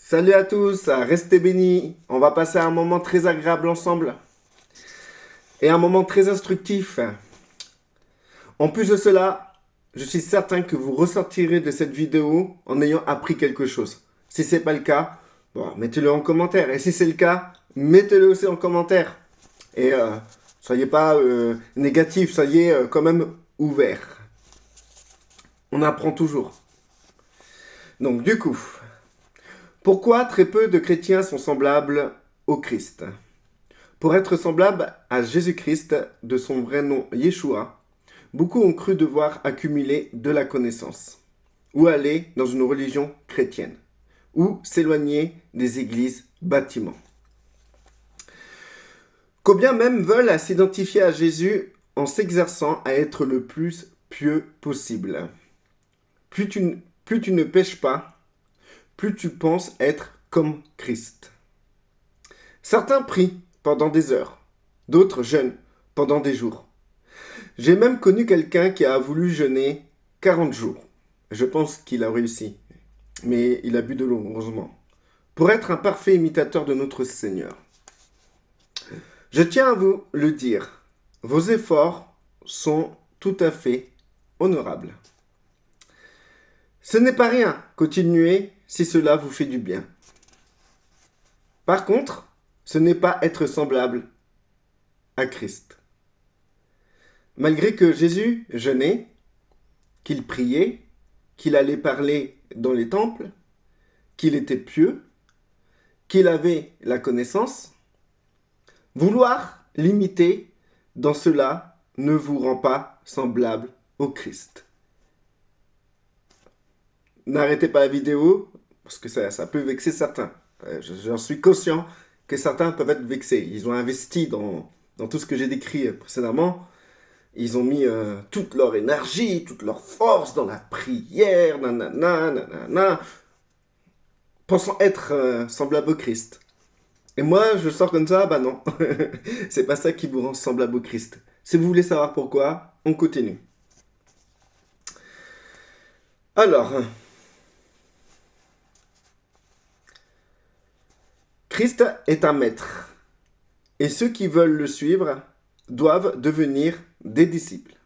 Salut à tous, restez bénis. On va passer un moment très agréable ensemble et un moment très instructif. En plus de cela, je suis certain que vous ressortirez de cette vidéo en ayant appris quelque chose. Si ce n'est pas le cas, bon, mettez-le en commentaire. Et si c'est le cas, mettez-le aussi en commentaire. Et soyez pas négatifs, soyez quand même ouverts. On apprend toujours. Donc du coup, pourquoi très peu de chrétiens sont semblables au Christ? Pour être semblable à Jésus-Christ, de son vrai nom Yeshua, beaucoup ont cru devoir accumuler de la connaissance, ou aller dans une religion chrétienne, ou s'éloigner des églises bâtiments. Combien même veulent s'identifier à Jésus en s'exerçant à être le plus pieux possible. Plus tu ne pêches pas, plus tu penses être comme Christ. Certains prient pendant des heures, d'autres jeûnent pendant des jours. J'ai même connu quelqu'un qui a voulu jeûner 40 jours. Je pense qu'il a réussi, mais il a bu de l'eau, heureusement, pour être un parfait imitateur de notre Seigneur. Je tiens à vous le dire, vos efforts sont tout à fait honorables. Ce n'est pas rien, continuez si cela vous fait du bien. Par contre, ce n'est pas être semblable à Christ. Malgré que Jésus jeûnait, qu'il priait, qu'il allait parler dans les temples, qu'il était pieux, qu'il avait la connaissance, vouloir l'imiter dans cela ne vous rend pas semblable au Christ. N'arrêtez pas la vidéo, parce que ça peut vexer certains. J'en suis conscient que certains peuvent être vexés. Ils ont investi dans tout ce que j'ai décrit précédemment. Ils ont mis toute leur énergie, toute leur force dans la prière, pensant être semblable au Christ. Et moi, je sors comme ça, bah non. C'est pas ça qui vous rend semblable au Christ. Si vous voulez savoir pourquoi, on continue. Alors, Christ est un maître. Et ceux qui veulent le suivre doivent devenir des disciples.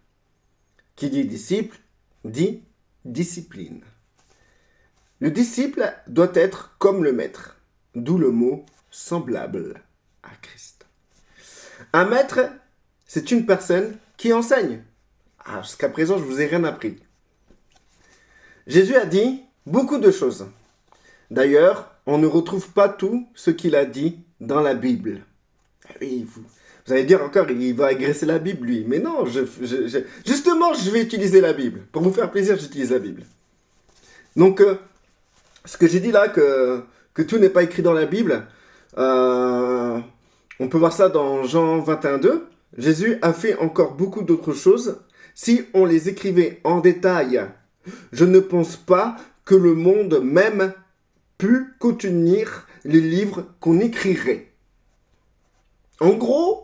Qui dit disciple, dit discipline. Le disciple doit être comme le maître, d'où le mot semblable à Christ. Un maître, c'est une personne qui enseigne. Jusqu'à présent, je vous ai rien appris. Jésus a dit beaucoup de choses. D'ailleurs, on ne retrouve pas tout ce qu'il a dit dans la Bible. Oui, vous allez dire encore, il va agresser la Bible, lui. Mais non, justement, je vais utiliser la Bible. Pour vous faire plaisir, j'utilise la Bible. Donc, ce que j'ai dit là, que tout n'est pas écrit dans la Bible, on peut voir ça dans Jean 21:2. Jésus a fait encore beaucoup d'autres choses. Si on les écrivait en détail, je ne pense pas que le monde même pût contenir les livres qu'on écrirait. En gros,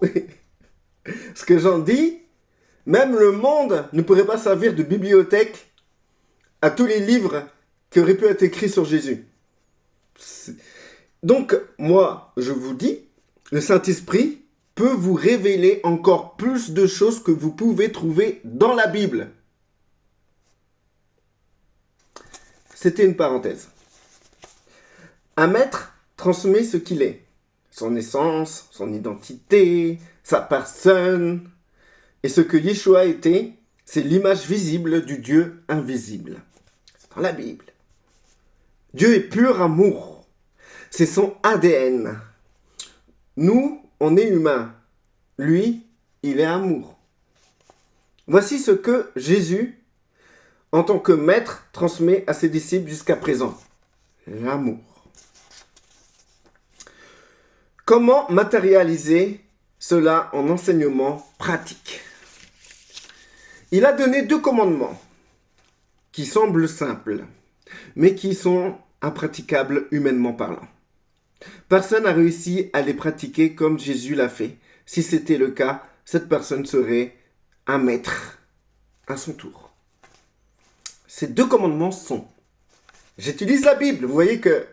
ce que j'en dis, même le monde ne pourrait pas servir de bibliothèque à tous les livres qui auraient pu être écrits sur Jésus. Donc, moi, je vous dis, le Saint-Esprit peut vous révéler encore plus de choses que vous pouvez trouver dans la Bible. C'était une parenthèse. Un maître transmet ce qu'il est. Son essence, son identité, sa personne. Et ce que Yeshua était, c'est l'image visible du Dieu invisible. C'est dans la Bible. Dieu est pur amour. C'est son ADN. Nous, on est humains. Lui, il est amour. Voici ce que Jésus, en tant que maître, transmet à ses disciples jusqu'à présent. L'amour. Comment matérialiser cela en enseignement pratique? Il a donné 2 commandements qui semblent simples, mais qui sont impraticables humainement parlant. Personne n'a réussi à les pratiquer comme Jésus l'a fait. Si c'était le cas, cette personne serait un maître à son tour. Ces 2 commandements sont... J'utilise la Bible. Vous voyez que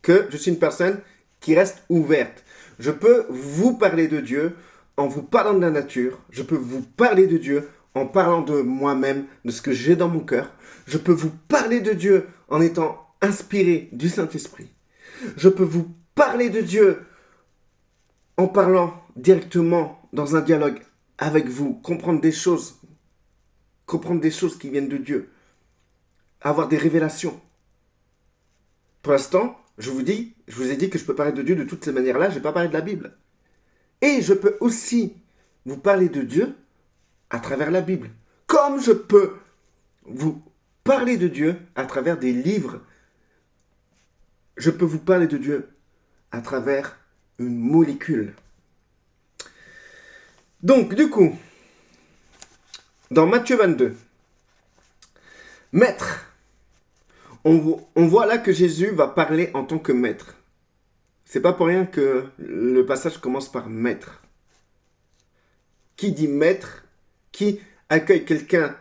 que je suis une personne qui reste ouverte. Je peux vous parler de Dieu en vous parlant de la nature. Je peux vous parler de Dieu en parlant de moi-même, de ce que j'ai dans mon cœur. Je peux vous parler de Dieu en étant inspiré du Saint-Esprit. Je peux vous parler de Dieu en parlant directement dans un dialogue avec vous, comprendre des choses qui viennent de Dieu, avoir des révélations. Pour l'instant, je vous ai dit que je peux parler de Dieu de toutes ces manières-là, je n'ai pas parlé de la Bible. Et je peux aussi vous parler de Dieu à travers la Bible. Comme je peux vous parler de Dieu à travers des livres, je peux vous parler de Dieu à travers une molécule. Donc, du coup, dans Matthieu 22, maître, on voit là que Jésus va parler en tant que maître. C'est pas pour rien que le passage commence par maître. Qui dit maître, qui accueille quelqu'un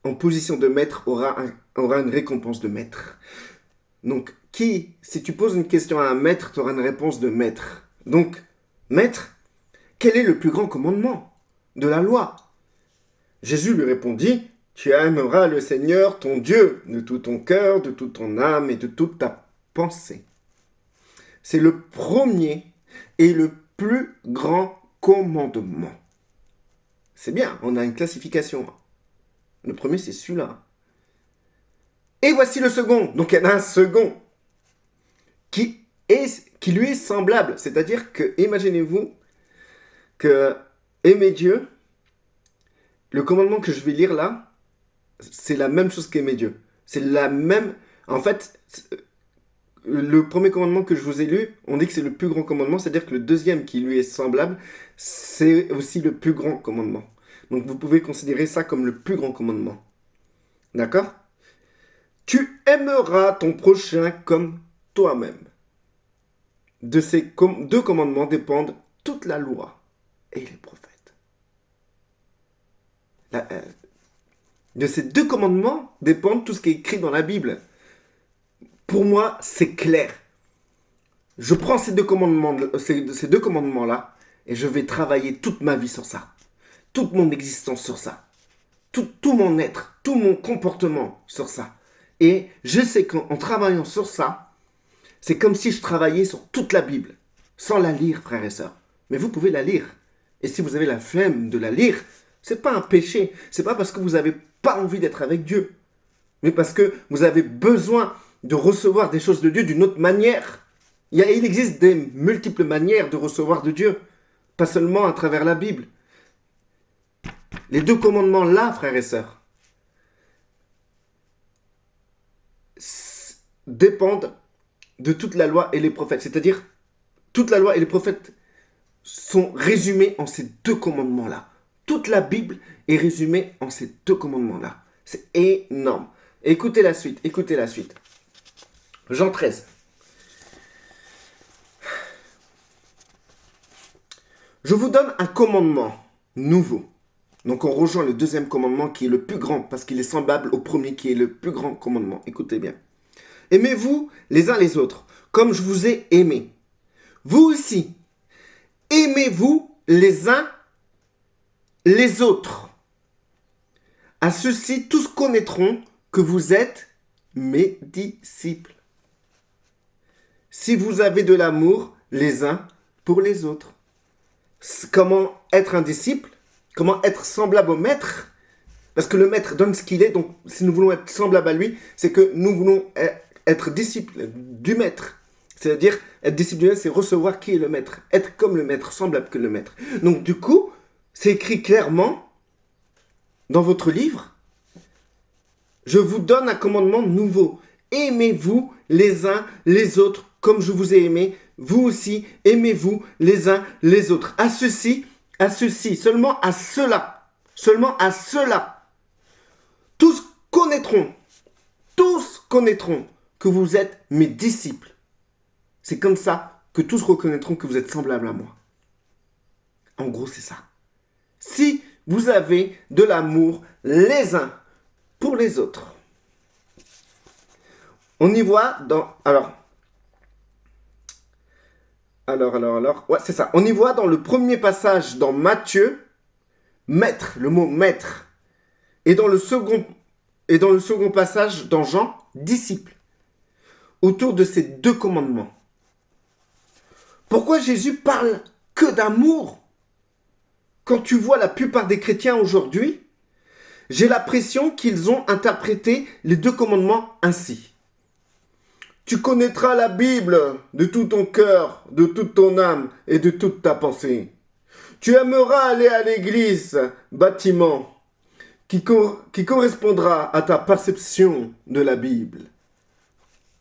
en position de maître aura une récompense de maître. Donc, si tu poses une question à un maître, tu auras une réponse de maître. Donc, maître, quel est le plus grand commandement de la loi? Jésus lui répondit, tu aimeras le Seigneur, ton Dieu, de tout ton cœur, de toute ton âme et de toute ta pensée. C'est le premier et le plus grand commandement. C'est bien, on a une classification. Le premier, c'est celui-là. Et voici le second. Donc, il y en a un second qui lui est semblable. C'est-à-dire que, imaginez-vous que aimer Dieu, le commandement que je vais lire là, c'est la même chose qu'aimer Dieu. C'est la même... En fait, le premier commandement que je vous ai lu, on dit que c'est le plus grand commandement, c'est-à-dire que le deuxième qui lui est semblable, c'est aussi le plus grand commandement. Donc vous pouvez considérer ça comme le plus grand commandement. D'accord? Tu aimeras ton prochain comme toi-même. De ces deux commandements dépendent toute la loi et les prophètes. De ces deux commandements dépendent tout ce qui est écrit dans la Bible. Pour moi, c'est clair. Je prends ces deux commandements-là et je vais travailler toute ma vie sur ça. Toute mon existence sur ça. Tout mon être, tout mon comportement sur ça. Et je sais qu'en travaillant sur ça, c'est comme si je travaillais sur toute la Bible, sans la lire, frères et sœurs. Mais vous pouvez la lire. Et si vous avez la flemme de la lire, c'est pas un péché. C'est pas parce que vous n'avez pas envie d'être avec Dieu, mais parce que vous avez besoin de recevoir des choses de Dieu d'une autre manière. Il existe des multiples manières de recevoir de Dieu, pas seulement à travers la Bible. Les deux commandements là, frères et sœurs, dépendent de toute la loi et les prophètes. C'est-à-dire, toute la loi et les prophètes sont résumés en ces deux commandements-là. Toute la Bible est résumée en ces deux commandements-là. C'est énorme. Écoutez la suite. Jean 13. Je vous donne un commandement nouveau. Donc on rejoint le deuxième commandement qui est le plus grand, parce qu'il est semblable au premier qui est le plus grand commandement. Écoutez bien. Aimez-vous les uns les autres, comme je vous ai aimé. Vous aussi, aimez-vous les uns les autres. À ceux-ci, tous connaîtront que vous êtes mes disciples. Si vous avez de l'amour les uns pour les autres. Comment être un disciple? Comment être semblable au maître? Parce que le maître donne ce qu'il est, donc si nous voulons être semblables à lui, c'est que nous voulons être disciples du maître. C'est-à-dire, être disciple du maître, c'est recevoir qui est le maître. Être comme le maître, semblable que le maître. Donc du coup, c'est écrit clairement dans votre livre, je vous donne un commandement nouveau. Aimez-vous les uns les autres comme je vous ai aimé. Vous aussi, aimez-vous les uns les autres. À ceci, seulement à cela, tous connaîtront que vous êtes mes disciples. C'est comme ça que tous reconnaîtront que vous êtes semblables à moi. En gros, c'est ça. Si vous avez de l'amour les uns pour les autres. On y voit dans... Alors, Alors. Ouais, c'est ça. On y voit dans le premier passage dans Matthieu, maître, le mot maître. Et dans le second passage dans Jean, disciple. Autour de ces deux commandements. Pourquoi Jésus parle que d'amour? Quand tu vois la plupart des chrétiens aujourd'hui, j'ai l'impression qu'ils ont interprété les deux commandements ainsi. Tu connaîtras la Bible de tout ton cœur, de toute ton âme et de toute ta pensée. Tu aimeras aller à l'église, bâtiment, qui correspondra à ta perception de la Bible.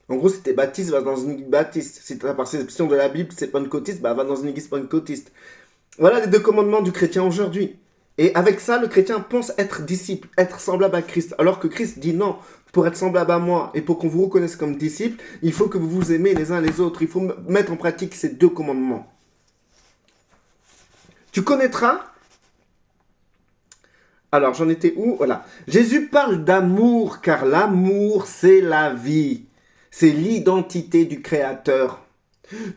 En gros, si t'es baptiste, va dans une église baptiste. Si ta perception de la Bible, c'est pentecôtiste, va dans une église pentecôtiste. Voilà les deux commandements du chrétien aujourd'hui. Et avec ça, le chrétien pense être disciple, être semblable à Christ. Alors que Christ dit non, pour être semblable à moi et pour qu'on vous reconnaisse comme disciple, il faut que vous vous aimez les uns les autres. Il faut mettre en pratique ces deux commandements. Tu connaîtras. Alors, j'en étais où? Voilà. Jésus parle d'amour, car l'amour, c'est la vie. C'est l'identité du Créateur.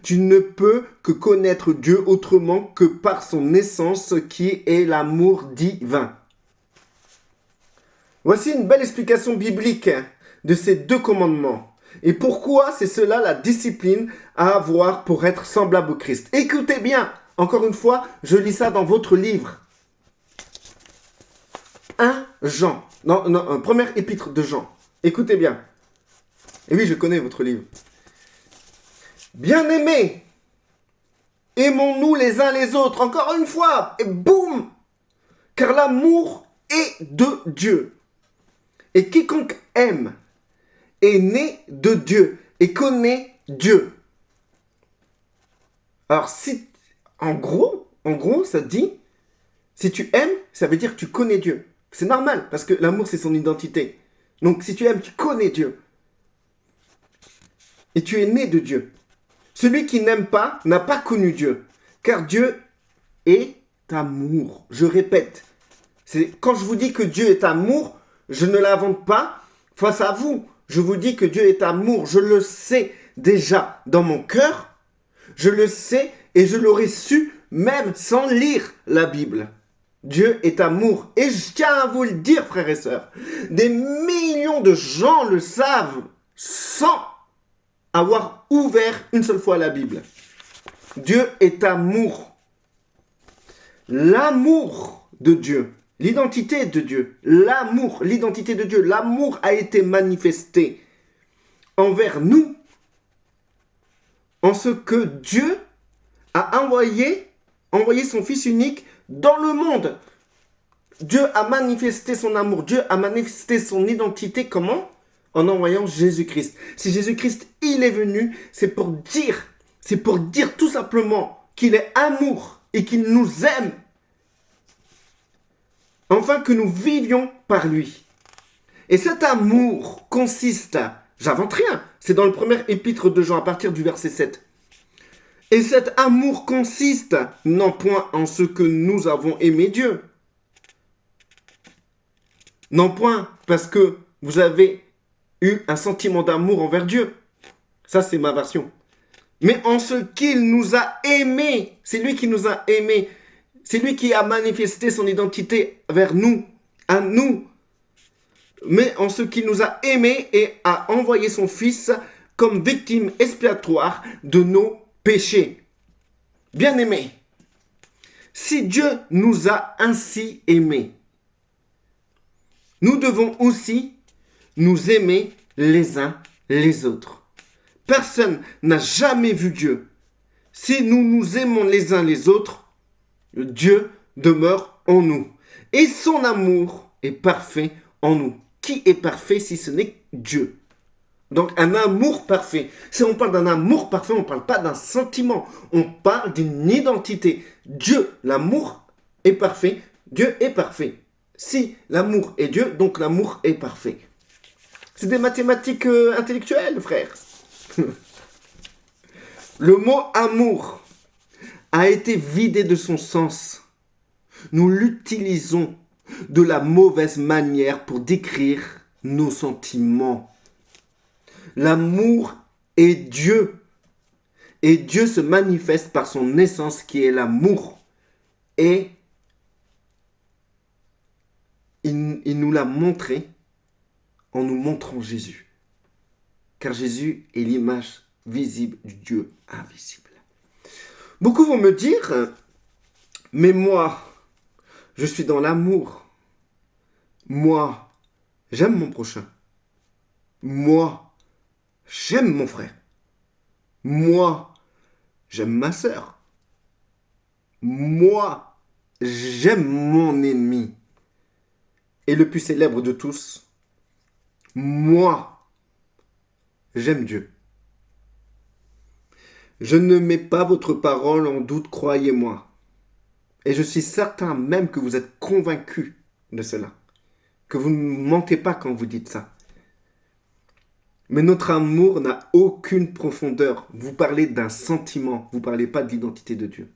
Tu ne peux que connaître Dieu autrement que par son essence qui est l'amour divin. Voici une belle explication biblique de ces deux commandements. Et pourquoi c'est cela la discipline à avoir pour être semblable au Christ. Écoutez bien, encore une fois, je lis ça dans votre livre. 1 Jean, première épître de Jean. Écoutez bien. Et oui, je connais votre livre. Bien-aimés, aimons-nous les uns les autres, encore une fois, et boum! Car l'amour est de Dieu. Et quiconque aime est né de Dieu et connaît Dieu. Alors, en gros, ça dit, si tu aimes, ça veut dire que tu connais Dieu. C'est normal, parce que l'amour, c'est son identité. Donc, si tu aimes, tu connais Dieu. Et tu es né de Dieu. Celui qui n'aime pas n'a pas connu Dieu, car Dieu est amour. Je répète, quand je vous dis que Dieu est amour, je ne l'invente pas face à vous. Je vous dis que Dieu est amour. Je le sais déjà dans mon cœur. Je le sais et je l'aurais su même sans lire la Bible. Dieu est amour. Et je tiens à vous le dire, frères et sœurs, des millions de gens le savent sans avoir ouvert une seule fois la Bible. Dieu est amour. L'amour de Dieu, l'identité de Dieu, l'amour, l'identité de Dieu, l'amour a été manifesté envers nous en ce que Dieu a envoyé son Fils unique dans le monde. Dieu a manifesté son amour, Dieu a manifesté son identité, comment? En envoyant Jésus-Christ. Si Jésus-Christ, il est venu, c'est pour dire tout simplement qu'il est amour et qu'il nous aime, afin que nous vivions par lui. Et cet amour consiste, j'invente rien, c'est dans le premier épître de Jean à partir du verset 7. Et cet amour consiste non point en ce que nous avons aimé Dieu, non point parce que vous avez eu un sentiment d'amour envers Dieu. Ça, c'est ma version. Mais en ce qu'il nous a aimés. C'est lui qui nous a aimés. C'est lui qui a manifesté son identité vers nous, à nous. Mais en ce qu'il nous a aimés et a envoyé son Fils comme victime expiatoire de nos péchés. Bien-aimés, si Dieu nous a ainsi aimés, nous devons aussi nous aimer les uns les autres. Personne n'a jamais vu Dieu. Si nous nous aimons les uns les autres, Dieu demeure en nous. Et son amour est parfait en nous. Qui est parfait si ce n'est Dieu? Donc un amour parfait. Si on parle d'un amour parfait, on ne parle pas d'un sentiment. On parle d'une identité. Dieu, l'amour est parfait. Dieu est parfait. Si l'amour est Dieu, donc l'amour est parfait. C'est des mathématiques intellectuelles, frère. Le mot amour a été vidé de son sens. Nous l'utilisons de la mauvaise manière pour décrire nos sentiments. L'amour est Dieu. Et Dieu se manifeste par son essence qui est l'amour. Et il nous l'a montré en nous montrant Jésus. Car Jésus est l'image visible du Dieu invisible. Beaucoup vont me dire, mais moi, je suis dans l'amour. Moi, j'aime mon prochain. Moi, j'aime mon frère. Moi, j'aime ma sœur. Moi, j'aime mon ennemi. Et le plus célèbre de tous, moi, j'aime Dieu. Je ne mets pas votre parole en doute, croyez-moi. Et je suis certain même que vous êtes convaincus de cela. Que vous ne mentez pas quand vous dites ça. Mais notre amour n'a aucune profondeur. Vous parlez d'un sentiment, vous ne parlez pas de l'identité de Dieu.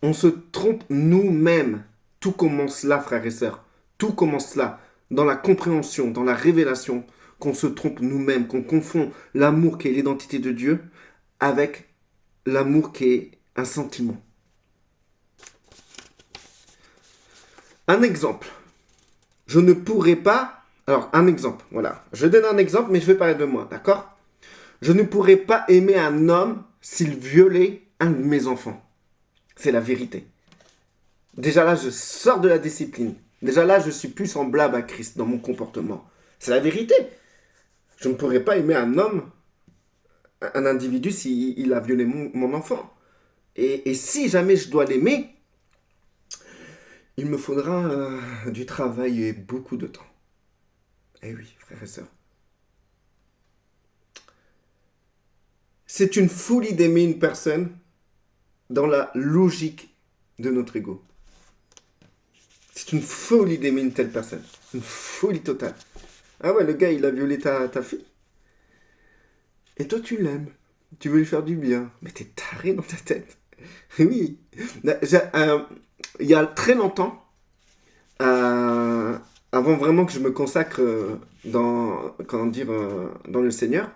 On se trompe nous-mêmes. Tout commence là, frères et sœurs. Tout commence là, dans la compréhension, dans la révélation, qu'on se trompe nous-mêmes, qu'on confond l'amour qui est l'identité de Dieu avec l'amour qui est un sentiment. Un exemple. Je ne pourrais pas... Alors, un exemple, voilà. Je donne un exemple, mais je vais parler de moi, d'accord? Je ne pourrais pas aimer un homme s'il violait un de mes enfants. C'est la vérité. Déjà là, je sors de la discipline. Déjà là, je suis plus semblable à Christ dans mon comportement. C'est la vérité. Je ne pourrais pas aimer un homme, un individu, s'il a violé mon enfant. Et si jamais je dois l'aimer, il me faudra du travail et beaucoup de temps. Eh oui, frères et sœurs. C'est une folie d'aimer une personne dans la logique de notre ego. C'est une folie d'aimer une telle personne. Une folie totale. Ah ouais, le gars, il a violé ta fille. Et toi, tu l'aimes. Tu veux lui faire du bien. Mais t'es taré dans ta tête. Oui. Il y a très longtemps, avant vraiment que je me consacre dans le Seigneur,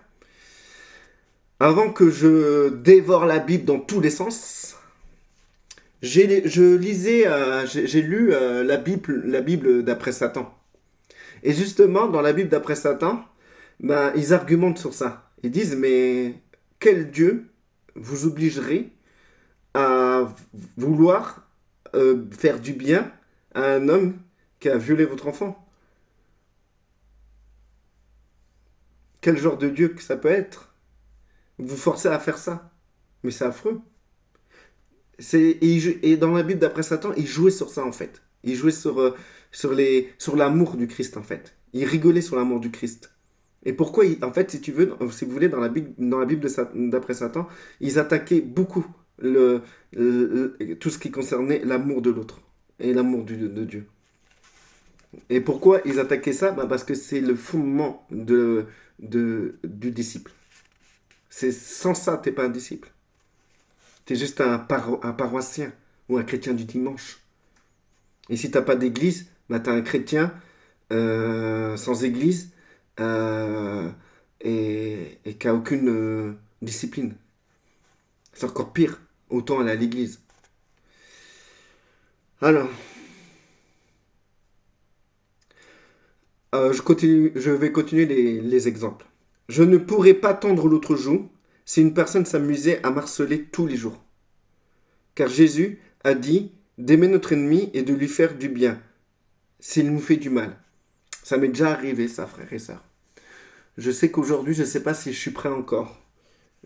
avant que je dévore la Bible dans tous les sens, j'ai lu la Bible d'après Satan. Et justement, dans la Bible d'après Satan, ils argumentent sur ça. Ils disent, mais quel Dieu vous obligerait à vouloir faire du bien à un homme qui a violé votre enfant? Quel genre de Dieu que ça peut être? Vous forcez à faire ça. Mais c'est affreux. Et dans la Bible d'après Satan, il jouait sur ça en fait. Il jouait sur l'amour du Christ en fait. Il rigolait sur l'amour du Christ. Et pourquoi, en fait, si vous voulez, dans la Bible d'après Satan, ils attaquaient beaucoup tout ce qui concernait l'amour de l'autre et l'amour de Dieu. Et pourquoi ils attaquaient ça? Parce que c'est le fondement du disciple. Sans ça, tu n'es pas un disciple. Tu es juste un paroissien ou un chrétien du dimanche. Et si tu n'as pas d'église, tu es un chrétien sans église et qui n'a aucune discipline. C'est encore pire. Autant aller à l'église. Alors, je vais continuer les exemples. Je ne pourrais pas tendre l'autre joue si une personne s'amusait à m'harceler tous les jours. Car Jésus a dit d'aimer notre ennemi et de lui faire du bien, s'il nous fait du mal. Ça m'est déjà arrivé, ça, frères et sœurs. Je sais qu'aujourd'hui, je ne sais pas si je suis prêt encore.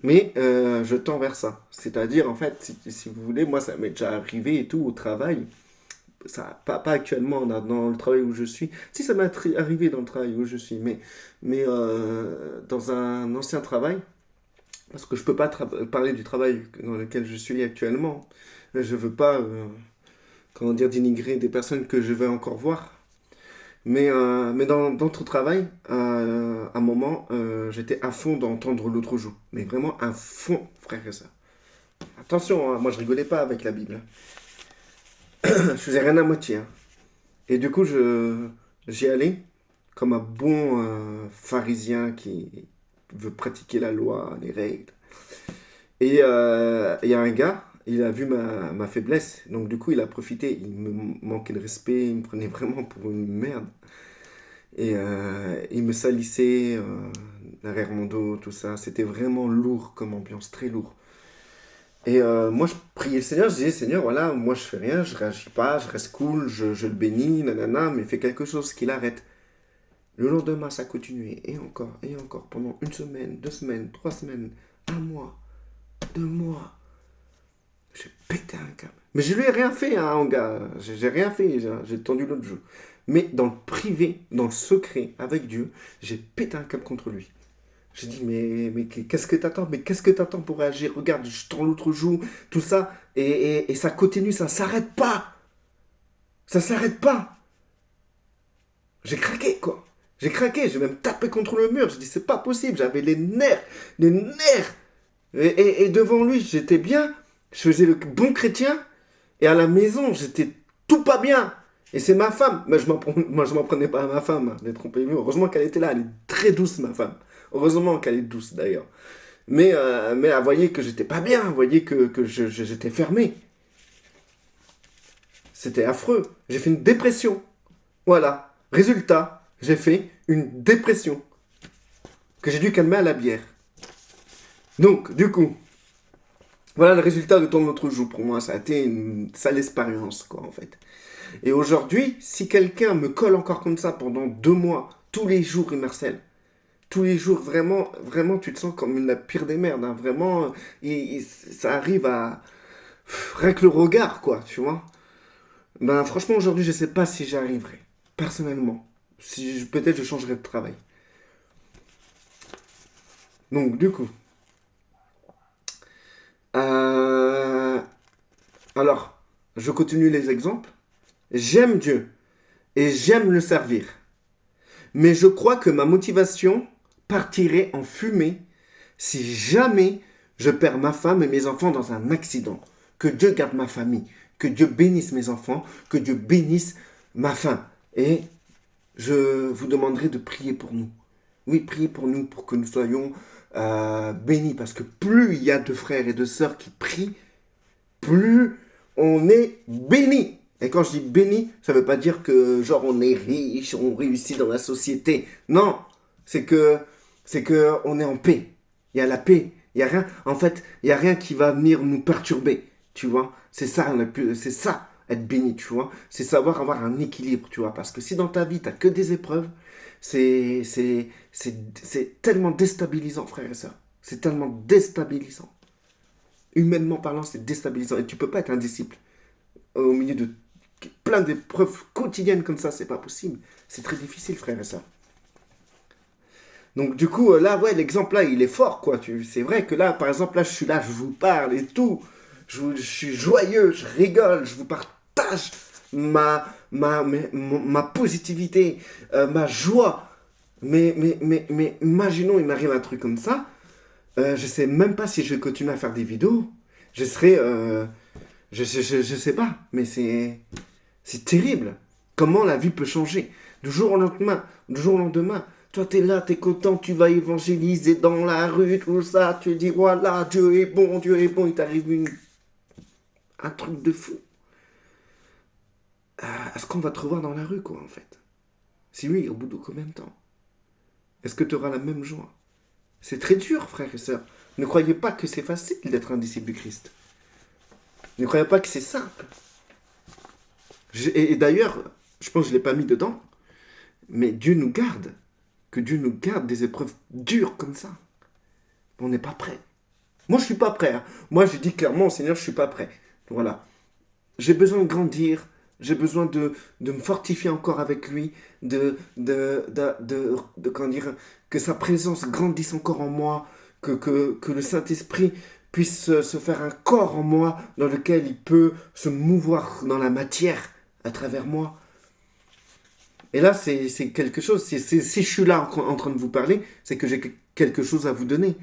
Mais je tends vers ça. C'est-à-dire, en fait, si vous voulez, moi, ça m'est déjà arrivé et tout au travail. Ça, pas actuellement dans le travail où je suis. Si, ça m'est arrivé dans le travail où je suis. Mais dans un ancien travail, parce que je ne peux pas parler du travail dans lequel je suis actuellement. Je ne veux pas dénigrer des personnes que je vais encore voir. Mais dans notre travail, à un moment, j'étais à fond d'entendre l'autre joue. Mais vraiment à fond, frère et sœur. Attention, hein, moi je rigolais pas avec la Bible. Je faisais rien à moitié. Hein. Et du coup, j'y allais comme un bon pharisien qui veut pratiquer la loi, les règles. Et il y a un gars, il a vu ma faiblesse, donc du coup il a profité, il me manquait de respect, il me prenait vraiment pour une merde. Et il me salissait derrière mon dos, tout ça. C'était vraiment lourd comme ambiance, très lourd. Et moi, je priais le Seigneur, je disais, Seigneur, voilà, moi je fais rien, je réagis pas, je reste cool, je le bénis, nanana, mais fais quelque chose qu'il arrête. Le lendemain, ça continuait, et encore, pendant une semaine, 2 semaines, 3 semaines, un mois, 2 mois. J'ai pété un câble. Mais je lui ai rien fait, hein, gars. J'ai rien fait, j'ai tendu l'autre joue. Mais dans le privé, dans le secret, avec Dieu, j'ai pété un câble contre lui. J'ai dit, mais qu'est-ce que t'attends? Mais qu'est-ce que t'attends pour réagir? Regarde, je tends l'autre joue, tout ça, et ça continue, ça s'arrête pas. Ça s'arrête pas. J'ai craqué, quoi. J'ai craqué, j'ai même tapé contre le mur. J'ai dit, c'est pas possible, j'avais les nerfs, les nerfs. Et devant lui, j'étais bien, je faisais le bon chrétien, et à la maison, j'étais tout pas bien. Et c'est ma femme. Mais moi, je m'en prenais pas à ma femme, hein, détrompez-vous. Heureusement qu'elle était là, elle est très douce, ma femme. Heureusement qu'elle est douce, d'ailleurs. Mais elle voyait que j'étais pas bien, elle voyait que j'étais fermé. C'était affreux. J'ai fait une dépression. Voilà. Résultat, j'ai fait une dépression que j'ai dû calmer à la bière. Donc, du coup, voilà le résultat de ton autre jour pour moi. Ça a été une sale expérience, quoi, en fait. Et aujourd'hui, si quelqu'un me colle encore comme ça pendant 2 mois, tous les jours, il harcèle. Tous les jours, vraiment, vraiment, tu te sens comme la pire des merdes. Hein. Vraiment, ça arrive à... Rien que le regard, quoi, tu vois. Ben, franchement, aujourd'hui, je sais pas si j'y arriverai. Personnellement. Peut-être je changerai de travail. Donc, du coup... Alors, je continue les exemples. J'aime Dieu et j'aime le servir. Mais je crois que ma motivation partirait en fumée si jamais je perds ma femme et mes enfants dans un accident. Que Dieu garde ma famille, que Dieu bénisse mes enfants, que Dieu bénisse ma femme. Et je vous demanderai de prier pour nous. Oui, priez pour nous, pour que nous soyons bénis. Parce que plus il y a de frères et de sœurs qui prient, plus on est béni. Et quand je dis béni, ça ne veut pas dire que genre on est riche, on réussit dans la société. Non, c'est que on est en paix. Il y a la paix. Il y a rien. En fait, il y a rien qui va venir nous perturber. Tu vois, c'est ça, c'est ça être béni. Tu vois, c'est savoir avoir un équilibre. Tu vois, parce que si dans ta vie t'as que des épreuves, c'est tellement déstabilisant, frères et sœurs. C'est tellement déstabilisant. Humainement parlant, c'est déstabilisant. Et tu peux pas être un disciple au milieu de plein d'épreuves quotidiennes comme ça. C'est pas possible. C'est très difficile, frère et sœurs. Donc du coup, là, ouais, l'exemple là, il est fort, quoi. C'est vrai que là, par exemple, là, je suis là, je vous parle et tout. Je suis joyeux, je rigole, je vous partage ma positivité, ma joie. Mais imaginons, il m'arrive un truc comme ça. Je sais même pas si je vais continuer à faire des vidéos. Je serai... je sais pas, mais c'est terrible. Comment la vie peut changer. Du jour au lendemain, du jour au lendemain. Toi, t'es là, t'es content, tu vas évangéliser dans la rue, tout ça. Tu dis, voilà, Dieu est bon, il t'arrive un truc de fou. Est-ce qu'on va te revoir dans la rue, quoi, en fait? Si oui, au bout de combien de temps? Est-ce que tu auras la même joie? C'est très dur, frères et sœurs. Ne croyez pas que c'est facile d'être un disciple du Christ. Ne croyez pas que c'est simple. Et d'ailleurs, je pense que je ne l'ai pas mis dedans, mais Dieu nous garde. Que Dieu nous garde des épreuves dures comme ça. On n'est pas prêt. Moi, je ne suis pas prêt. Hein. Moi, je dis clairement au Seigneur, je ne suis pas prêt. Voilà. J'ai besoin de grandir. J'ai besoin de me fortifier encore avec lui. Comment dire, que sa présence grandisse encore en moi. Que le Saint-Esprit puisse se faire un corps en moi dans lequel il peut se mouvoir dans la matière à travers moi. Et là, c'est quelque chose. Si je suis là en train de vous parler, c'est que j'ai quelque chose à vous donner.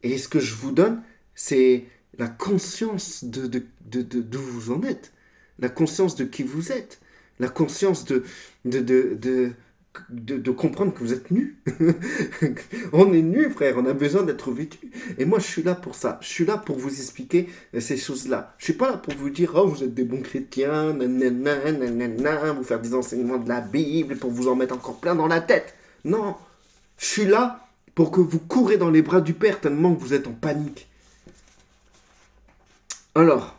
Et ce que je vous donne, c'est la conscience d'où vous en êtes. La conscience de qui vous êtes. La conscience de comprendre que vous êtes nus. On est nus, frère, on a besoin d'être vêtus. Et moi, je suis là pour ça. Je suis là pour vous expliquer ces choses-là. Je suis pas là pour vous dire, oh, vous êtes des bons chrétiens, nanana, nanana, vous faire des enseignements de la Bible pour vous en mettre encore plein dans la tête. Non, je suis là pour que vous courez dans les bras du Père tellement que vous êtes en panique. Alors,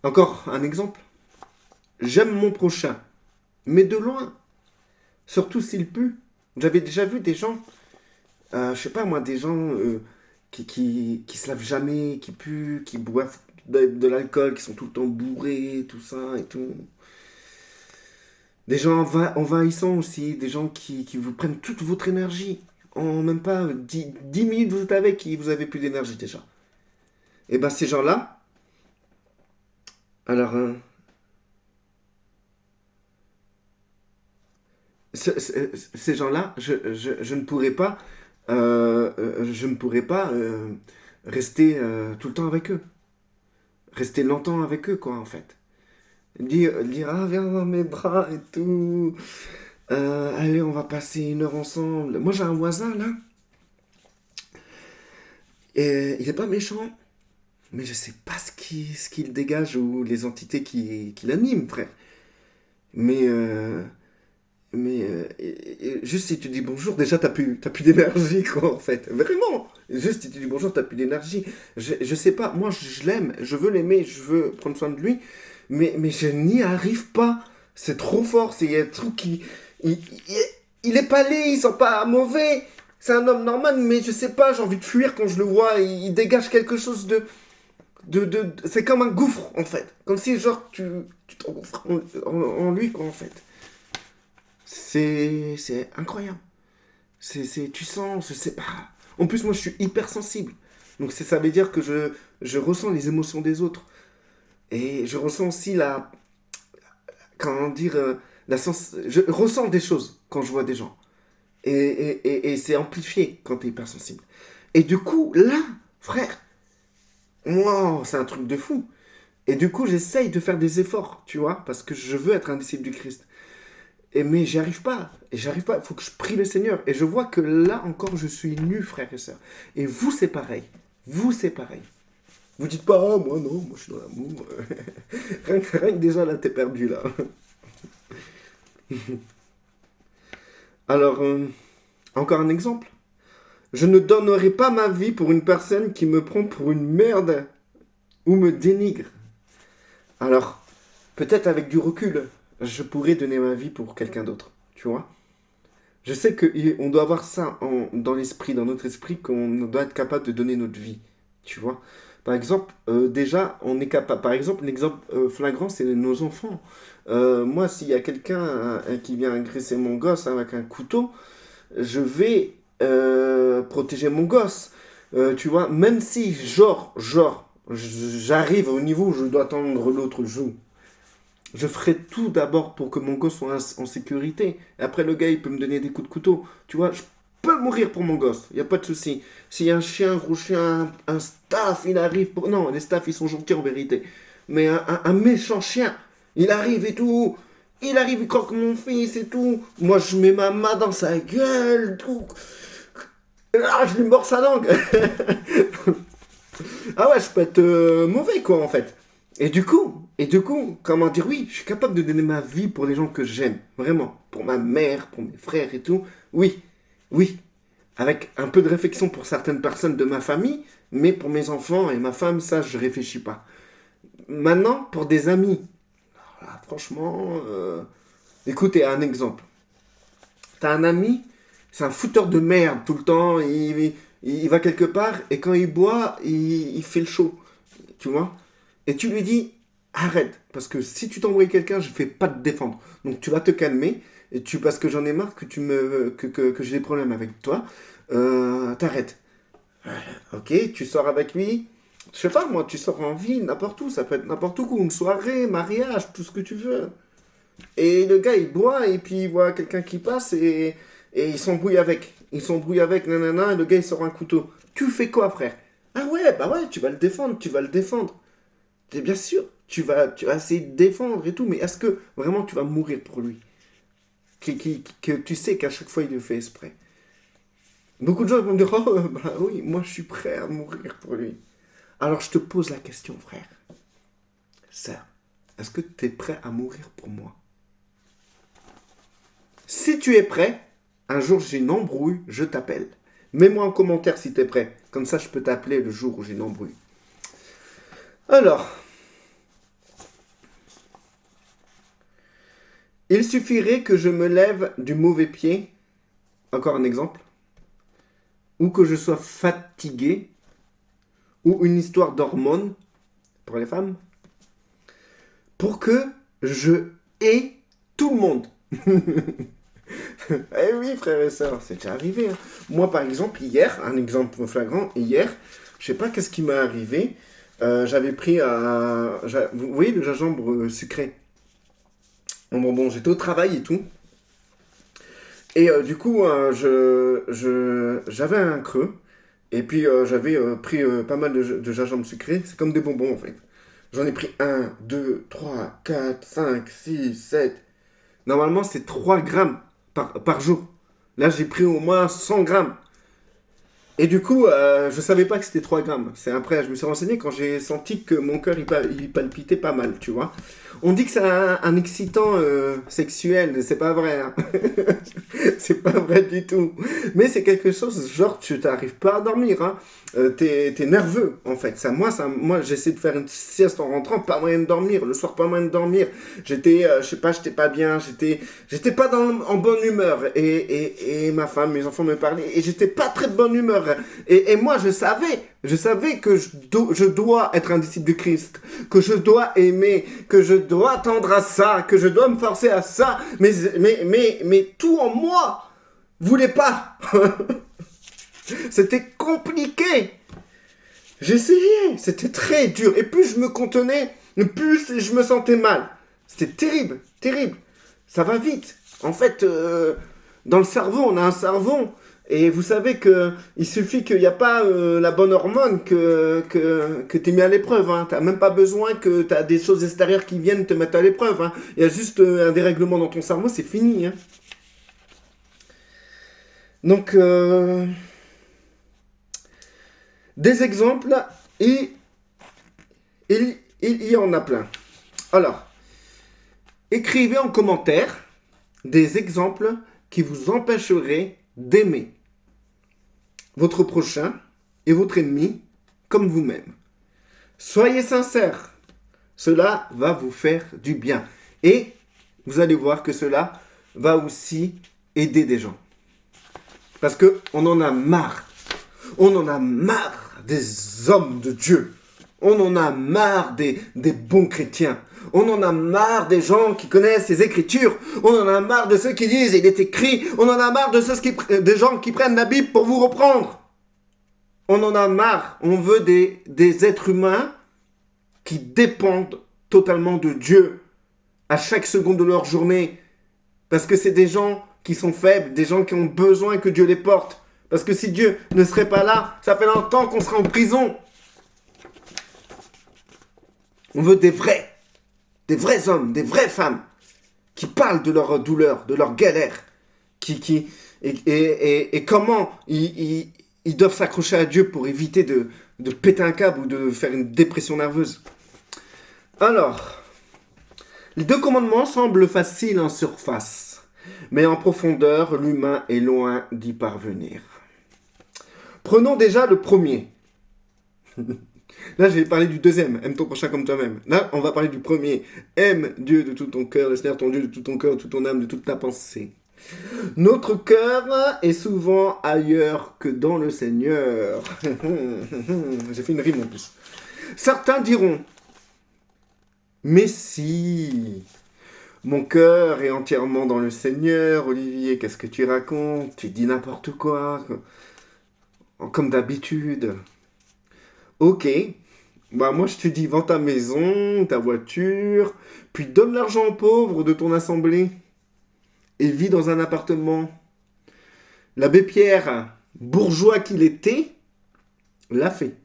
encore un exemple. J'aime mon prochain, mais de loin, surtout s'il pue. J'avais déjà vu des gens, je sais pas moi, des gens qui se lavent jamais, qui puent, qui boivent de l'alcool, qui sont tout le temps bourrés, tout ça et tout. Des gens envahissants aussi, des gens qui vous prennent toute votre énergie. En même pas 10 minutes, vous êtes avec et vous avez plus d'énergie déjà. Et ben ces gens-là, alors, ces gens-là, je ne pourrais pas, rester tout le temps avec eux. Rester longtemps avec eux, quoi, en fait. Dire ah, viens dans mes bras et tout. Allez, on va passer 1 heure ensemble. Moi, j'ai un voisin, là. Et il est pas méchant, mais je sais pas ce qu'il dégage ou les entités qui l'animent, frère. Mais, juste si tu dis bonjour, déjà t'as plus d'énergie, quoi, en fait. Vraiment. Juste si tu dis bonjour, t'as plus d'énergie. Je sais pas, moi je l'aime, je veux l'aimer, je veux prendre soin de lui, mais je n'y arrive pas. C'est trop fort, il y a un truc qui. Il est pas laid, il sent pas mauvais. C'est un homme normal, mais je sais pas, j'ai envie de fuir quand je le vois. Il dégage quelque chose c'est comme un gouffre, en fait. Comme si, genre, tu t'engouffres en lui, quoi, en fait. C'est incroyable. Tu sens, je sais pas. En plus, moi, je suis hypersensible. Donc, ça veut dire que je ressens les émotions des autres. Et je ressens aussi comment dire, je ressens des choses quand je vois des gens. Et c'est amplifié quand t'es hypersensible. Et du coup, là, frère, wow, c'est un truc de fou. Et du coup, j'essaye de faire des efforts, tu vois, parce que je veux être un disciple du Christ. Mais j'y arrive pas. Et j'arrive pas. Il faut que je prie le Seigneur. Et je vois que là encore, je suis nu, frères et sœurs. Et vous, c'est pareil. Vous, c'est pareil. Vous dites pas, oh, moi non, moi je suis dans l'amour. Rien que déjà là, t'es perdu là. Alors, encore un exemple. Je ne donnerai pas ma vie pour une personne qui me prend pour une merde ou me dénigre. Alors, peut-être avec du recul, je pourrais donner ma vie pour quelqu'un d'autre, tu vois. Je sais qu'on doit avoir ça dans l'esprit, dans notre esprit, qu'on doit être capable de donner notre vie, tu vois. Par exemple, déjà, on est capable. Par exemple, l'exemple flagrant, c'est nos enfants. Moi, s'il y a quelqu'un qui vient agresser mon gosse avec un couteau, je vais protéger mon gosse. Tu vois, même si, j'arrive au niveau où je dois tendre l'autre joue. Je ferai tout d'abord pour que mon gosse soit en sécurité. Et après, le gars, il peut me donner des coups de couteau. Tu vois, je peux mourir pour mon gosse. Il n'y a pas de souci. S'il y a un chien, un gros chien, un staff, il arrive pour... Non, les staffs, ils sont gentils en vérité. Mais un méchant chien, il arrive et tout. Il arrive, il croque mon fils et tout. Moi, je mets ma main dans sa gueule, tout. Ah, je lui mords sa langue. Ah ouais, je peux être mauvais, quoi, en fait. Et du coup, comment dire, oui, je suis capable de donner ma vie pour les gens que j'aime, vraiment, pour ma mère, pour mes frères et tout. Oui, oui, avec un peu de réflexion pour certaines personnes de ma famille, mais pour mes enfants et ma femme, ça, je réfléchis pas. Maintenant, pour des amis, alors là, franchement, écoutez, un exemple. T'as un ami, c'est un fouteur de merde tout le temps, il va quelque part et quand il boit, il fait le show, tu vois. Et tu lui dis, arrête, parce que si tu t'envoies quelqu'un, je ne vais pas te défendre. Donc tu vas te calmer, parce que j'en ai marre que j'ai des problèmes avec toi, t'arrêtes. Ok, tu sors avec lui, je sais pas moi, tu sors en ville, n'importe où, ça peut être n'importe où, une soirée, mariage, tout ce que tu veux. Et le gars, il boit, et puis il voit quelqu'un qui passe, et il s'embrouille avec. Il s'embrouille avec, nanana, et le gars, il sort un couteau. Tu fais quoi, frère? Ah ouais, bah ouais, tu vas le défendre, tu vas le défendre. Et bien sûr, tu vas essayer de défendre et tout, mais est-ce que vraiment tu vas mourir pour lui? Que tu sais qu'à chaque fois il le fait exprès. Beaucoup de gens vont dire, oh, bah oui, moi je suis prêt à mourir pour lui. Alors je te pose la question, frère. Sœur, est-ce que tu es prêt à mourir pour moi? Si tu es prêt, un jour j'ai une embrouille, je t'appelle. Mets-moi en commentaire si tu es prêt. Comme ça, je peux t'appeler le jour où j'ai une embrouille. Alors, il suffirait que je me lève du mauvais pied, encore un exemple, ou que je sois fatigué, ou une histoire d'hormones pour les femmes, pour que je hais tout le monde. Eh oui, frères et sœurs, c'est déjà arrivé. Hein. Moi, par exemple, hier, un exemple flagrant, hier, je sais pas qu'est-ce qui m'est arrivé. J'avais pris vous voyez le gingembre sucré. Bon, j'étais au travail et tout. Et du coup, j'avais un creux. Et puis, j'avais pris pas mal de gingembre sucré. C'est comme des bonbons, en fait. J'en ai pris 1, 2, 3, 4, 5, 6, 7. Normalement, c'est 3 grammes par jour. Là, j'ai pris au moins 100 grammes. Et du coup, je savais pas que c'était 3 grammes. C'est après, je me suis renseigné quand j'ai senti que mon cœur, il palpitait pas mal, tu vois. On dit que c'est un excitant sexuel, c'est pas vrai. Hein. C'est pas vrai du tout. Mais c'est quelque chose, genre, tu n'arrives pas à dormir. Hein. T'es nerveux, en fait. Moi, j'essaie de faire une sieste en rentrant, pas moyen de dormir. Le soir, pas moyen de dormir. J'étais pas bien. J'étais pas en bonne humeur. Et ma femme, mes enfants me parlaient. Et j'étais pas très de bonne humeur. Et moi, je savais que je dois être un disciple de Christ, que je dois aimer, que je dois tendre à ça, que je dois me forcer à ça, mais tout en moi voulait pas. C'était compliqué. J'essayais, c'était très dur. Et plus je me contenais, plus je me sentais mal. C'était terrible, terrible. Ça va vite. En fait, dans le cerveau, on a un cerveau. Et vous savez qu'il suffit qu'il n'y a pas la bonne hormone que tu es mis à l'épreuve. Hein. Tu n'as même pas besoin que tu as des choses extérieures qui viennent te mettre à l'épreuve. Hein. Il y a juste un dérèglement dans ton cerveau, c'est fini. Hein. Donc, des exemples, et il y en a plein. Alors, écrivez en commentaire des exemples qui vous empêcheraient d'aimer votre prochain et votre ennemi comme vous-même. Soyez sincères. Cela va vous faire du bien. Et vous allez voir que cela va aussi aider des gens. Parce qu'on en a marre. On en a marre des hommes de Dieu. On en a marre des bons chrétiens. On en a marre des gens qui connaissent les Écritures. On en a marre de ceux qui disent « il est écrit ». On en a marre des gens qui prennent la Bible pour vous reprendre. On en a marre. On veut des êtres humains qui dépendent totalement de Dieu à chaque seconde de leur journée. Parce que c'est des gens qui sont faibles, des gens qui ont besoin que Dieu les porte. Parce que si Dieu ne serait pas là, ça fait longtemps qu'on serait en prison. On veut des vrais hommes, des vraies femmes qui parlent de leur douleur, de leur galère, et comment ils doivent s'accrocher à Dieu pour éviter de péter un câble ou de faire une dépression nerveuse. Alors, les 2 commandements semblent faciles en surface, mais en profondeur, l'humain est loin d'y parvenir. Prenons déjà le premier. Là, je vais parler du deuxième. Aime ton prochain comme toi-même. Là, on va parler du premier. Aime Dieu de tout ton cœur, le Seigneur ton Dieu de tout ton cœur, de toute ton âme, de toute ta pensée. Notre cœur est souvent ailleurs que dans le Seigneur. J'ai fait une rime en plus. Certains diront, mais si, mon cœur est entièrement dans le Seigneur, Olivier, qu'est-ce que tu racontes? Tu dis n'importe quoi, comme d'habitude. Ok, bah moi je te dis, vends ta maison, ta voiture, puis donne l'argent aux pauvres de ton assemblée et vis dans un appartement. L'abbé Pierre, bourgeois qu'il était, l'a fait.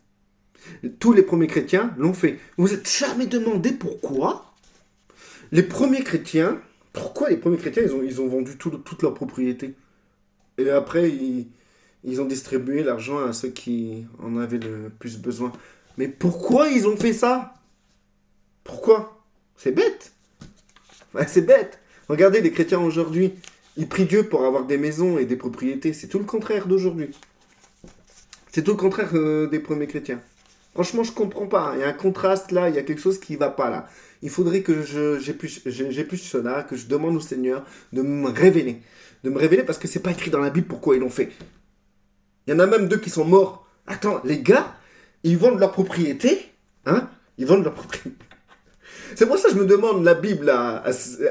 Tous les premiers chrétiens l'ont fait. Vous vous êtes jamais demandé pourquoi les premiers chrétiens, ils ont vendu toute leur propriété. Et après, ils ont distribué l'argent à ceux qui en avaient le plus besoin. Mais pourquoi ils ont fait ça? Pourquoi? C'est bête. Ouais, c'est bête. Regardez les chrétiens aujourd'hui. Ils prient Dieu pour avoir des maisons et des propriétés. C'est tout le contraire d'aujourd'hui. C'est tout le contraire des premiers chrétiens. Franchement, je comprends pas. Il y a un contraste là, il y a quelque chose qui va pas là. Il faudrait que j'épluche cela, que je demande au Seigneur de me révéler. De me révéler parce que c'est pas écrit dans la Bible pourquoi ils l'ont fait. Il y en a même deux qui sont morts. Attends, les gars, ils vendent leur propriété. Hein? Ils vendent leur propriété. C'est pour ça que je me demande, la Bible,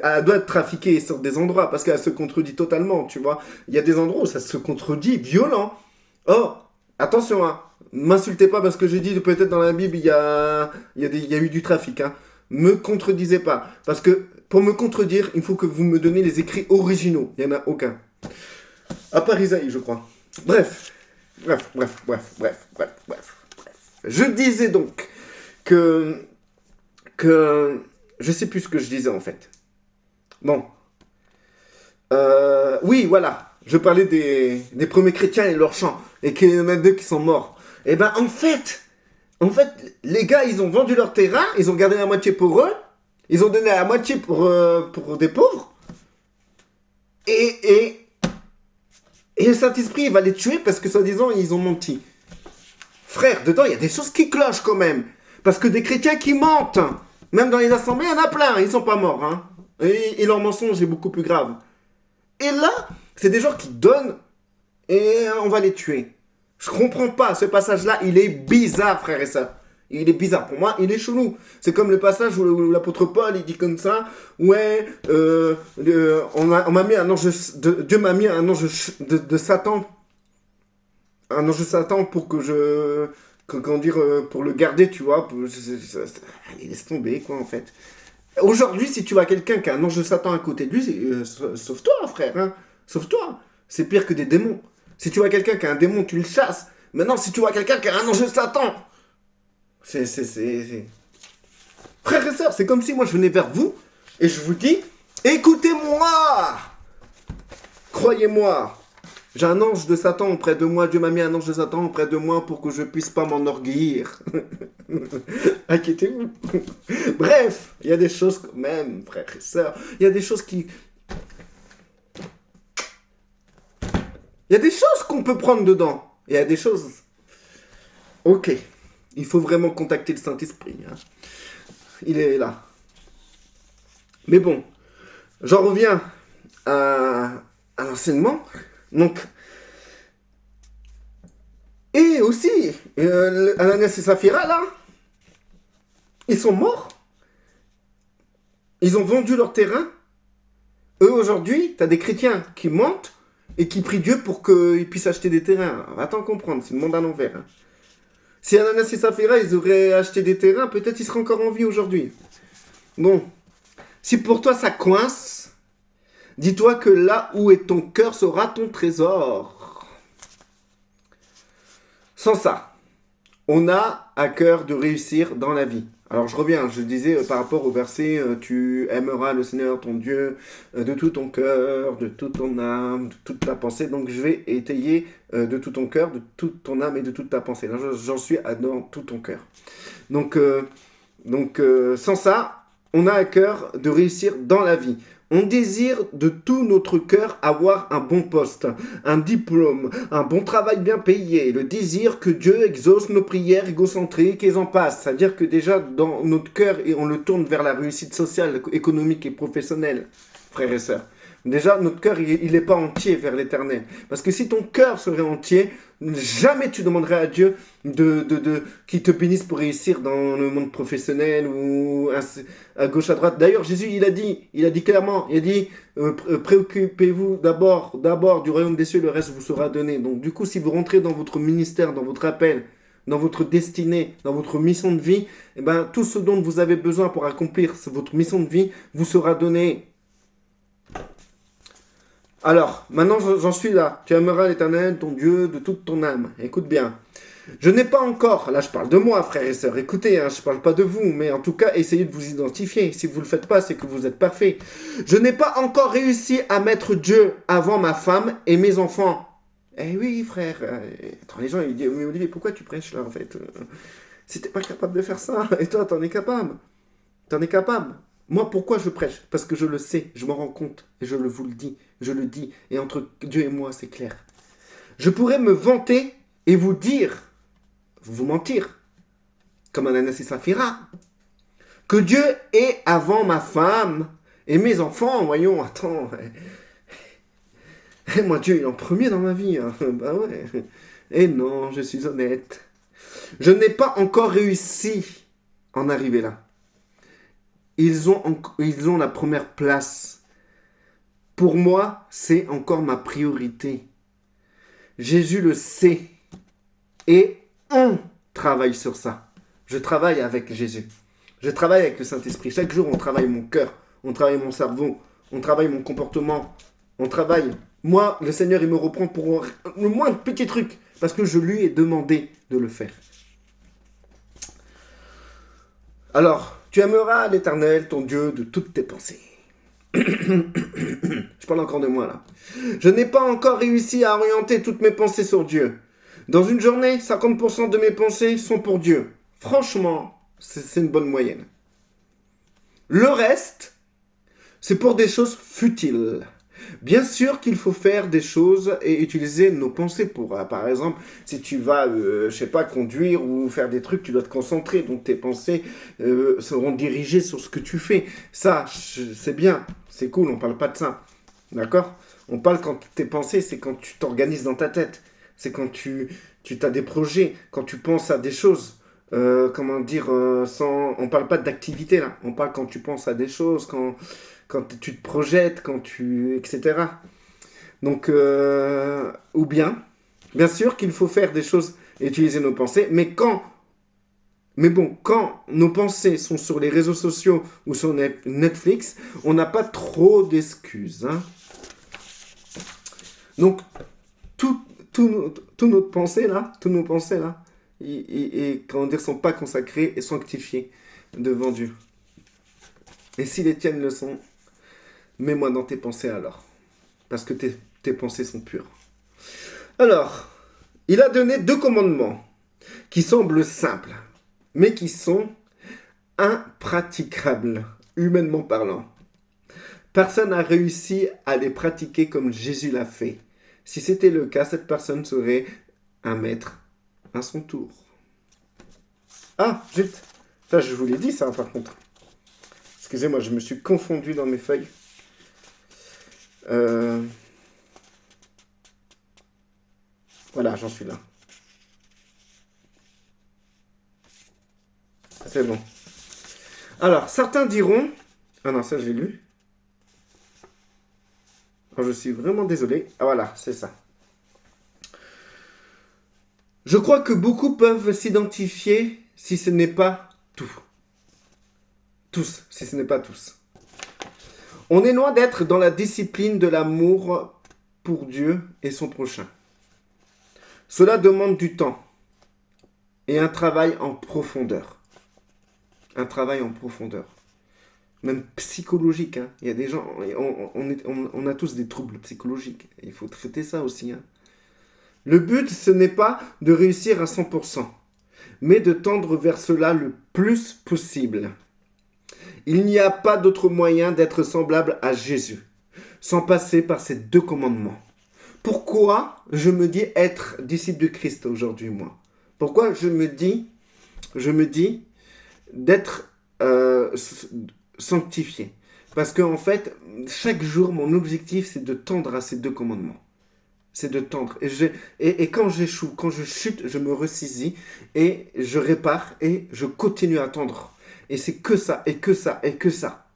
elle doit être trafiquée sur des endroits, parce qu'elle se contredit totalement, tu vois. Il y a des endroits où ça se contredit, violent. Oh, attention, hein. M'insultez pas parce que j'ai dit, peut-être dans la Bible, il y a eu du trafic. Hein. Me contredisez pas. Parce que pour me contredire, il faut que vous me donniez les écrits originaux. Il n'y en a aucun. À part Isaïe, je crois. Bref. Je disais donc que je sais plus ce que je disais en fait. Bon. Oui, voilà. Je parlais des premiers chrétiens et leurs chants. Et qu'il y en a deux qui sont morts. Et ben en fait, les gars, ils ont vendu leur terrain. Ils ont gardé la moitié pour eux. Ils ont donné la moitié pour des pauvres. Et le Saint-Esprit, il va les tuer parce que soi-disant, ils ont menti. Frère, dedans, il y a des choses qui clochent quand même. Parce que des chrétiens qui mentent. Même dans les assemblées, il y en a plein. Ils sont pas morts. Hein. Et leur mensonge est beaucoup plus grave. Et là, c'est des gens qui donnent et on va les tuer. Je comprends pas. Ce passage-là, il est bizarre, frère et sœurs. Il est bizarre. Pour moi, il est chelou. C'est comme le passage où l'apôtre Paul, il dit comme ça. Ouais, on m'a mis un ange Dieu m'a mis un ange de Satan. Un ange de Satan pour que comment dire, pour le garder, tu vois. Allez, laisse tomber, quoi, en fait. Aujourd'hui, si tu vois quelqu'un qui a un ange de Satan à côté de lui, sauve-toi, frère. Hein. Sauve-toi. C'est pire que des démons. Si tu vois quelqu'un qui a un démon, tu le chasses. Maintenant, si tu vois quelqu'un qui a un ange de Satan, c'est... Frères et sœurs, c'est comme si moi je venais vers vous et je vous dis, écoutez-moi. Croyez-moi. J'ai un ange de Satan auprès de moi. Dieu m'a mis un ange de Satan auprès de moi pour que je puisse pas m'enorgueillir. Inquiétez-vous. Bref, il y a des choses quand même, frères et sœurs. Il y a des choses qui... Il y a des choses qu'on peut prendre dedans. Il y a des choses... Ok. Il faut vraiment contacter le Saint-Esprit. Hein. Il est là. Mais bon, j'en reviens à l'enseignement. Donc, et aussi, Ananias et Saphira, là, ils sont morts. Ils ont vendu leur terrain. Eux, aujourd'hui, t'as des chrétiens qui mentent et qui prient Dieu pour qu'ils puissent acheter des terrains. Attends comprendre, c'est le monde à l'envers. Hein. Si Ananias et Saphira, ils auraient acheté des terrains, peut-être ils seraient encore en vie aujourd'hui. Bon, si pour toi ça coince, dis-toi que là où est ton cœur sera ton trésor. Sans ça, on a à cœur de réussir dans la vie. Alors je reviens, je disais par rapport au verset tu aimeras le Seigneur ton Dieu de tout ton cœur, de toute ton âme, de toute ta pensée. Donc je vais étayer de tout ton cœur, de toute ton âme et de toute ta pensée. Là j'en suis à dans tout ton cœur. Donc sans ça, on a à cœur de réussir dans la vie. On désire de tout notre cœur avoir un bon poste, un diplôme, un bon travail bien payé, le désir que Dieu exauce nos prières égocentriques et en passe. C'est-à-dire que déjà dans notre cœur, on le tourne vers la réussite sociale, économique et professionnelle, frères et sœurs. Déjà, notre cœur, il n'est pas entier vers l'éternel. Parce que si ton cœur serait entier, jamais tu demanderais à Dieu qu'il te bénisse pour réussir dans le monde professionnel ou à gauche, à droite. D'ailleurs, Jésus, il a dit clairement, il a dit, préoccupez-vous d'abord du royaume des cieux, le reste vous sera donné. Donc, du coup, si vous rentrez dans votre ministère, dans votre appel, dans votre destinée, dans votre mission de vie, eh ben, tout ce dont vous avez besoin pour accomplir votre mission de vie vous sera donné. Alors, maintenant j'en suis là. Tu aimeras l'Éternel, ton Dieu, de toute ton âme. Écoute bien. Je n'ai pas encore, là je parle de moi frères et sœurs, écoutez, je ne parle pas de vous, mais en tout cas essayez de vous identifier. Si vous ne le faites pas, c'est que vous êtes parfait. Je n'ai pas encore réussi à mettre Dieu avant ma femme et mes enfants. Eh oui frère, attends, les gens ils disent, mais Olivier, pourquoi tu prêches là en fait si t'es pas capable de faire ça, et toi t'en es capable. T'en es capable. Moi, pourquoi je prêche? Parce que je le sais, je m'en rends compte, et je vous le dis, je le dis, et entre Dieu et moi, c'est clair. Je pourrais me vanter et vous dire, vous mentir, comme Ananas et Saphira, que Dieu est avant ma femme et mes enfants. Voyons, attends. Moi, Dieu, il est en premier dans ma vie. Bah ouais. Et non, je suis honnête. Je n'ai pas encore réussi à en arriver là. Ils ont la première place. Pour moi, c'est encore ma priorité. Jésus le sait. Et on travaille sur ça. Je travaille avec Jésus. Je travaille avec le Saint-Esprit. Chaque jour, on travaille mon cœur. On travaille mon cerveau. On travaille mon comportement. On travaille. Moi, le Seigneur, il me reprend pour le moindre petit truc. Parce que je lui ai demandé de le faire. Alors, tu aimeras l'Éternel, ton Dieu, de toutes tes pensées. Je parle encore de moi là. Je n'ai pas encore réussi à orienter toutes mes pensées sur Dieu. Dans une journée, 50% de mes pensées sont pour Dieu. Franchement, c'est une bonne moyenne. Le reste, c'est pour des choses futiles. Bien sûr qu'il faut faire des choses et utiliser nos pensées pour, par exemple, si tu vas, je sais pas, conduire ou faire des trucs, tu dois te concentrer. Donc tes pensées seront dirigées sur ce que tu fais. Ça, c'est bien, c'est cool, on parle pas de ça. D'accord? On parle quand tes pensées, c'est quand tu t'organises dans ta tête. C'est quand tu as des projets, quand tu penses à des choses. Comment dire, on parle pas d'activité là. On parle quand tu penses à des choses, quand tu te projettes, etc. Donc, ou bien sûr qu'il faut faire des choses et utiliser nos pensées, mais quand nos pensées sont sur les réseaux sociaux ou sur Netflix, on n'a pas trop d'excuses. Donc, tous nos pensées là, comment dire, sont pas consacrées et sanctifiées devant Dieu. Et si les tiennes le sont, mets-moi dans tes pensées alors. Parce que tes pensées sont pures. Alors, il a donné 2 commandements qui semblent simples, mais qui sont impraticables, humainement parlant. Personne n'a réussi à les pratiquer comme Jésus l'a fait. Si c'était le cas, cette personne serait un maître à son tour. Ah, zut. Ça, je vous l'ai dit, ça, par contre. Excusez-moi, je me suis confondu dans mes feuilles. Voilà, j'en suis là. C'est bon. Alors, certains diront... Ah non, ça, j'ai lu. Alors, je suis vraiment désolé. Ah voilà, c'est ça. Je crois que beaucoup peuvent s'identifier si ce n'est pas tout. Tous, si ce n'est pas tous. On est loin d'être dans la discipline de l'amour pour Dieu et son prochain. Cela demande du temps et un travail en profondeur. Un travail en profondeur. Même psychologique. Il y a des gens, on a tous des troubles psychologiques. Il faut traiter ça aussi. Le but, ce n'est pas de réussir à 100%, mais de tendre vers cela le plus possible. Il n'y a pas d'autre moyen d'être semblable à Jésus, sans passer par ces 2 commandements. Pourquoi je me dis être disciple de Christ aujourd'hui, moi? Pourquoi je me dis d'être sanctifié? Parce qu'en fait, chaque jour, mon objectif, c'est de tendre à ces 2 commandements. C'est de tendre. Et quand j'échoue, quand je chute, je me ressaisis et je répare et je continue à tendre. Et c'est que ça, et que ça, et que ça.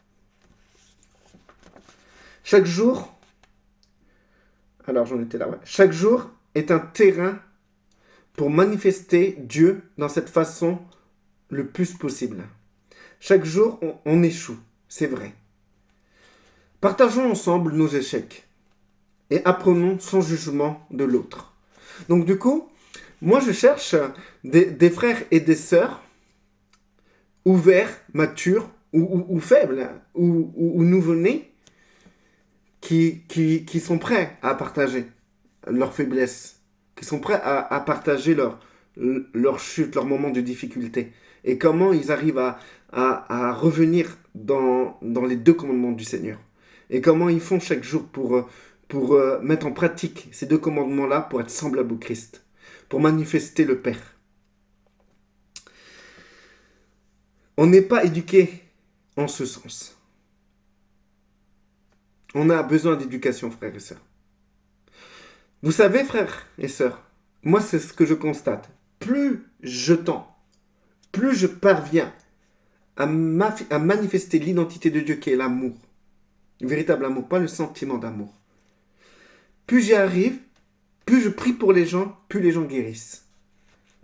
Chaque jour, alors j'en étais là, ouais. Chaque jour est un terrain pour manifester Dieu dans cette façon le plus possible. Chaque jour, on échoue, c'est vrai. Partageons ensemble nos échecs et apprenons sans jugement de l'autre. Donc du coup, Moi, je cherche des frères et des sœurs ouverts, matures ou faibles, ou nouveau-nés, qui sont prêts à partager leurs faiblesses, qui sont prêts à partager leur chute, leurs moments de difficulté, et comment ils arrivent à revenir dans les deux commandements du Seigneur, et comment ils font chaque jour pour mettre en pratique ces deux commandements-là pour être semblables au Christ, pour manifester le Père. On n'est pas éduqué en ce sens. On a besoin d'éducation, frères et sœurs. Vous savez, frères et sœurs, moi, c'est ce que je constate. Plus je tends, plus je parviens à manifester l'identité de Dieu qui est l'amour, le véritable amour, pas le sentiment d'amour. Plus j'y arrive, plus je prie pour les gens, plus les gens guérissent.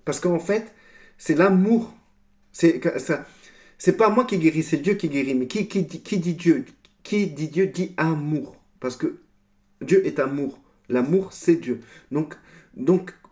Parce qu'en fait, c'est l'amour. C'est pas moi qui guéris, c'est Dieu qui guérit. Mais qui dit Dieu? Qui dit Dieu dit amour. Parce que Dieu est amour. L'amour, c'est Dieu. Donc,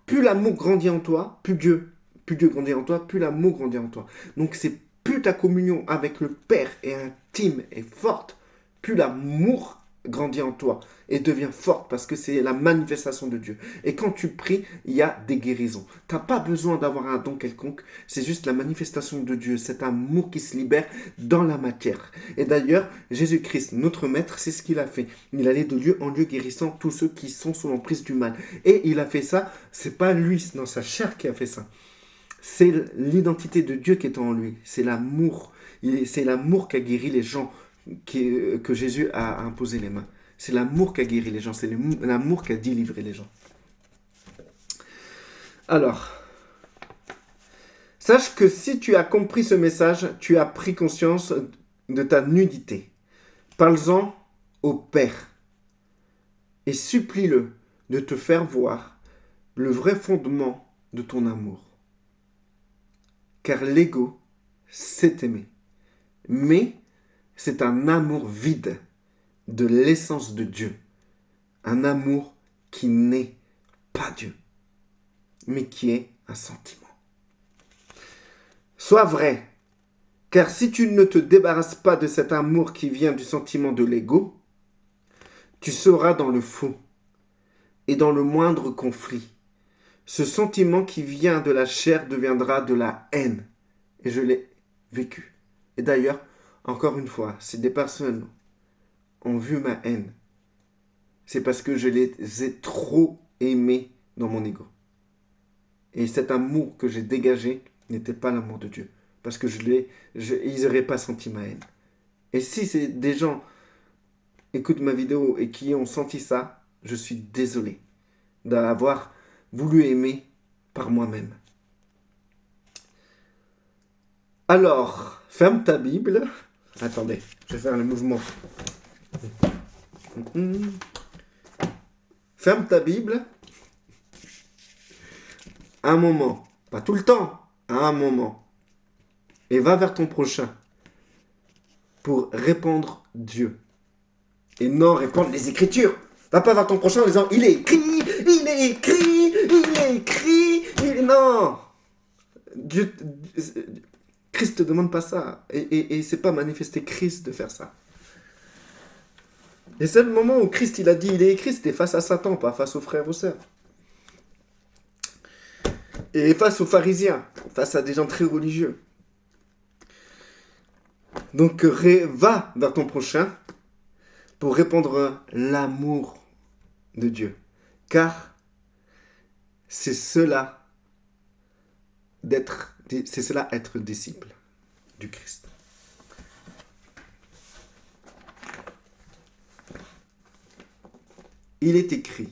plus l'amour grandit en toi, plus Dieu grandit en toi, plus l'amour grandit en toi. Donc, c'est plus ta communion avec le Père est intime et forte, plus l'amour grandit en toi et devient forte parce que c'est la manifestation de Dieu. Et quand tu pries, il y a des guérisons. Tu n'as pas besoin d'avoir un don quelconque, c'est juste la manifestation de Dieu, cet amour qui se libère dans la matière. Et d'ailleurs, Jésus-Christ, notre Maître, c'est ce qu'il a fait. Il allait de lieu en lieu guérissant tous ceux qui sont sous l'emprise du mal. Et il a fait ça, c'est pas lui, dans sa chair qui a fait ça. C'est l'identité de Dieu qui est en lui. C'est l'amour. C'est l'amour qui a guéri les gens que Jésus a imposé les mains. C'est l'amour qui a guéri les gens. C'est l'amour qui a délivré les gens. Alors, sache que si tu as compris ce message, tu as pris conscience de ta nudité. Parle-en au Père et supplie-le de te faire voir le vrai fondement de ton amour. Car l'ego, c'est aimer. Mais c'est un amour vide de l'essence de Dieu. Un amour qui n'est pas Dieu, mais qui est un sentiment. Sois vrai, car si tu ne te débarrasses pas de cet amour qui vient du sentiment de l'ego, tu seras dans le faux et dans le moindre conflit. Ce sentiment qui vient de la chair deviendra de la haine. Et je l'ai vécu. Et d'ailleurs, encore une fois, si des personnes ont vu ma haine, c'est parce que je les ai trop aimés dans mon ego. Et cet amour que j'ai dégagé n'était pas l'amour de Dieu. Parce que ils n'auraient pas senti ma haine. Et si c'est des gens écoutent ma vidéo et qui ont senti ça, je suis désolé d'avoir voulu aimer par moi-même. Alors, ferme ta Bible. Attendez, je vais faire le mouvement. Ferme ta Bible. Un moment, pas tout le temps, un moment. Et va vers ton prochain pour répandre Dieu. Et non répandre les Écritures. Va pas vers ton prochain en disant il est écrit, il est écrit, il est écrit. Non. Christ ne te demande pas ça. Et c'est pas manifester Christ de faire ça. Et c'est le moment où Christ il a dit il est écrit, c'était face à Satan, pas face aux frères, aux sœurs. Et face aux pharisiens, face à des gens très religieux. Donc va vers ton prochain pour répandre l'amour de Dieu. Car c'est cela être disciple du Christ. Il est écrit,